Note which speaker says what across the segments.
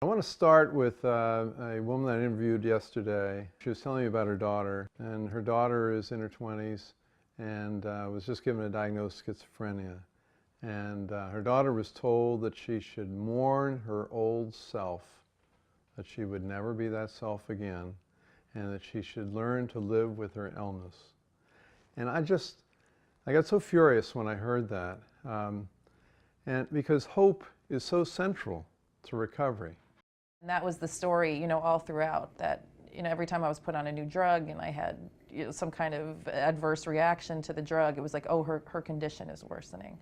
Speaker 1: I want to start with a woman that I interviewed yesterday. She was telling me about her daughter, and her daughter is in her 20s and was just given a diagnosis of schizophrenia. And her daughter was told that she should mourn her old self, that she would never be that self again, and that she should learn to live with her illness. And I got so furious when I heard that, and because hope is so central to recovery.
Speaker 2: And that was the story, all throughout, that, every time I was put on a new drug and I had some kind of adverse reaction to the drug, it was like, oh, her condition is worsening.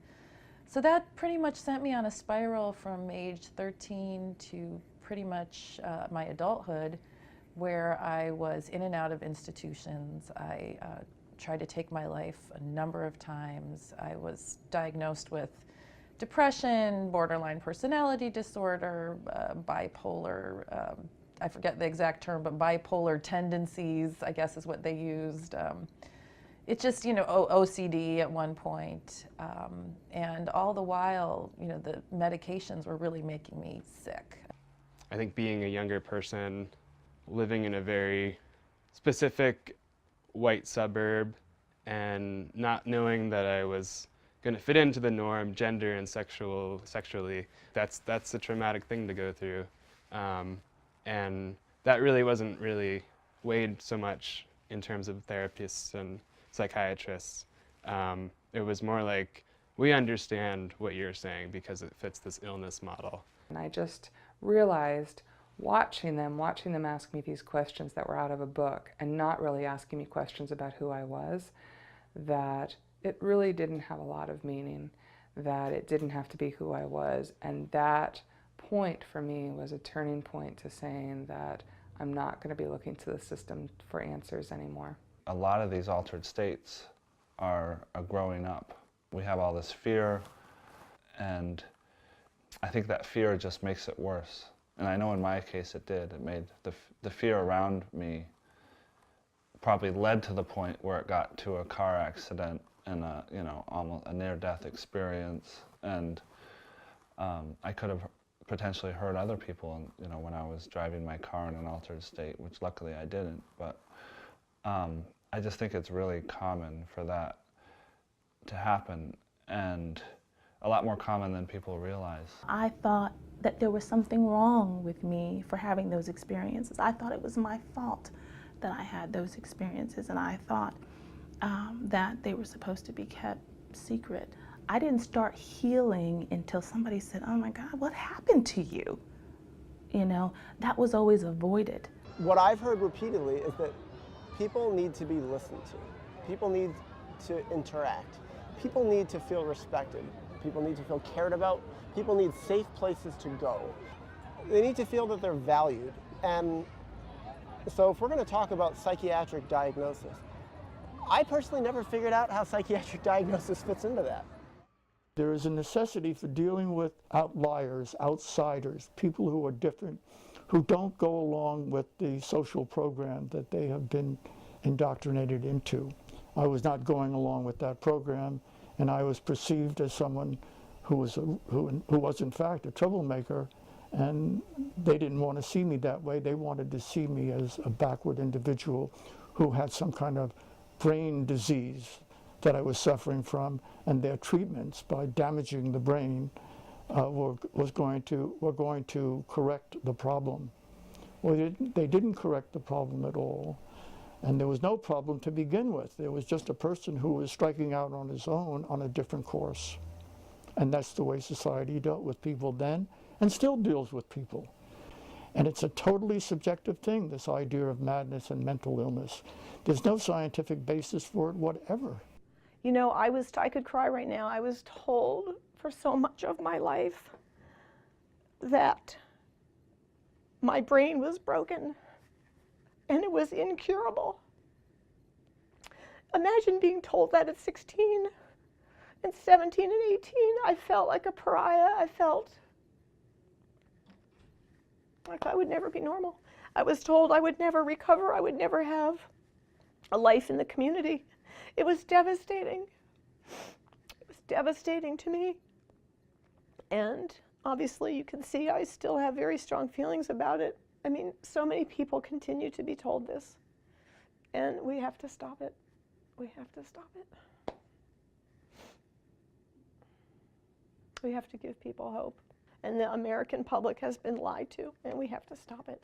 Speaker 2: So that pretty much sent me on a spiral from age 13 to pretty much my adulthood, where I was in and out of institutions. I tried to take my life a number of times. I was diagnosed with depression, borderline personality disorder, bipolar, I forget the exact term, but bipolar tendencies, I guess is what they used. It's just, OCD at one point. And all the while, the medications were really making me sick.
Speaker 3: I think being a younger person, living in a very specific white suburb and not knowing that I was going to fit into the norm, gender and sexually, that's a traumatic thing to go through. And that really wasn't really weighed so much in terms of therapists and psychiatrists. It was more like, we understand what you're saying because it fits this illness model.
Speaker 4: And I just realized, watching them ask me these questions that were out of a book and not really asking me questions about who I was, that it really didn't have a lot of meaning, that it didn't have to be who I was. And that point for me was a turning point to saying that I'm not going to be looking to the system for answers anymore.
Speaker 5: A lot of these altered states are growing up. We have all this fear, and I think that fear just makes it worse. And I know in my case it did. It made the fear around me probably led to the point where it got to a car accident and almost a near-death experience. And I could have potentially hurt other people, when I was driving my car in an altered state, which luckily I didn't. But I just think it's really common for that to happen, and a lot more common than people realize.
Speaker 6: I thought that there was something wrong with me for having those experiences. I thought it was my fault that I had those experiences, and I thought that they were supposed to be kept secret. I didn't start healing until somebody said, oh my God, what happened to you? That was always avoided.
Speaker 7: What I've heard repeatedly is that people need to be listened to. People need to interact. People need to feel respected. People need to feel cared about. People need safe places to go. They need to feel that they're valued. And so if we're going to talk about psychiatric diagnosis, I personally never figured out how psychiatric diagnosis fits into that.
Speaker 8: There is a necessity for dealing with outliers, outsiders, people who are different, who don't go along with the social program that they have been indoctrinated into. I was not going along with that program, and I was perceived as someone who was in fact a troublemaker, and they didn't want to see me that way. They wanted to see me as a backward individual who had some kind of brain disease that I was suffering from, and their treatments by damaging the brain were going to correct the problem. Well, they didn't correct the problem at all, and there was no problem to begin with. There was just a person who was striking out on his own on a different course, and that's the way society dealt with people then, and still deals with people. And it's a totally subjective thing, this idea of madness and mental illness. There's no scientific basis for it whatever.
Speaker 9: I could cry right now. I was told for so much of my life that my brain was broken and it was incurable. Imagine being told that at 16 and 17 and 18. I felt like a pariah. I felt like I would never be normal. I was told I would never recover. I would never have a life in the community. It was devastating. It was devastating to me. And obviously you can see I still have very strong feelings about it. I mean, so many people continue to be told this, and we have to stop it. We have to stop it. We have to give people hope. And the American public has been lied to, and we have to stop it.